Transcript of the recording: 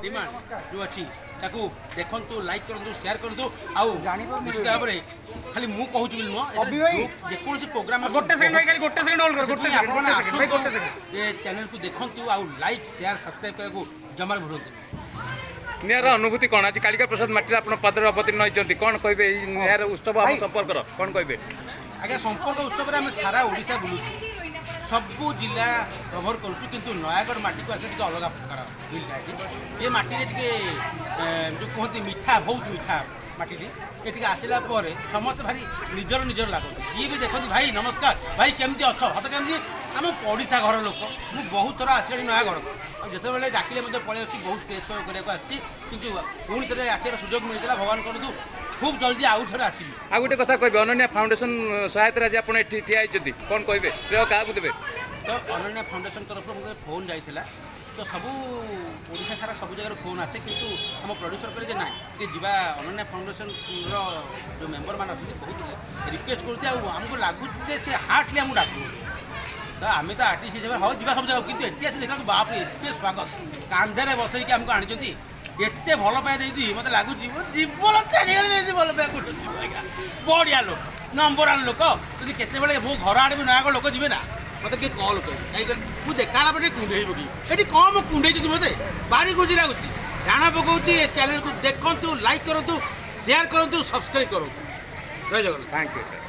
Demand जो अच्छी ताकू देखंतु लाइक करंतु शेयर करंतु आउ निश्चित भाव में खाली मु कहूँ नुह जेकोसी प्रोग्राम गोटे सेकंड होल्ड कर गोटे सेकंड ये चैनल को देखंतु आउ लाइक शेयर सब्सक्राइब करको जमार भूलंतु नियार अनुभूति कौन आज कालिका प्रसाद माटी आप पदर अवतीर्ण होती कौन कहे यार उत्सव आम संपर्क कौन कहे आगे संपर्क उत्सव में आम सारा ओडिशा बुलूँ सबू जिला कभर करूँ किंतु नयागढ़ माटी को आसे अलग प्रकार मिलता है ये माटी जो कहते मीठा बहुत मीठा माटी ये आसला समस्त भारी निजर निजर लगता जी भी देखते भाई नमस्कार भाई केमती अछ हत केमती आम पड़ीसा घर लोक मुझे बहुत थर आसली नयागढ़ जो डाकिले पलि बहुत स्टेज शो करने किंतु पुणी थे आसार सुजोग मिलता भगवान करूँ खूब जल्दी आउ थे आसली आ गोटे कथा कहे अनन्या फाउंडेशन सहायता आज आप ठिया होती कौन कहे श्रेय क्या देवे तो अनन्या फाउंडेशन तरफ मुझे फोन जाइला तो सबू ओडिशा सारा सब जगह फोन आसे किंतु आम प्रोड्यूसर कहे ना कि जीवा अनन्या फाउंडेशन जो मेंबर मान अच्छे बहुत रिक्वेस्ट करते आमको लगुच से हार्टली आमको डाक तो आम तो आर्टिस्ट हिसाब हाँ जी सब जगह कि एटी आस देखा बाप एत स्वागत कांधे बसैक आमको आनी एत भल पाए मत लगुच जीवन चारिगे भल पाए बढ़िया लोक नंबर वन लोक जब केत मो घर आड़े भी नयागढ़ लोक जी ना मत किए कल कर मुझे देखा पे कुंडे पकड़ी ये कम कुंडे मत बारी गुजी लगुच ध्यान पकाऊँ चैनल को देखु लाइक करूँ शेयर करूँ सब्सक्राइब करूँ जय जगन्नाथ थैंक यू सर।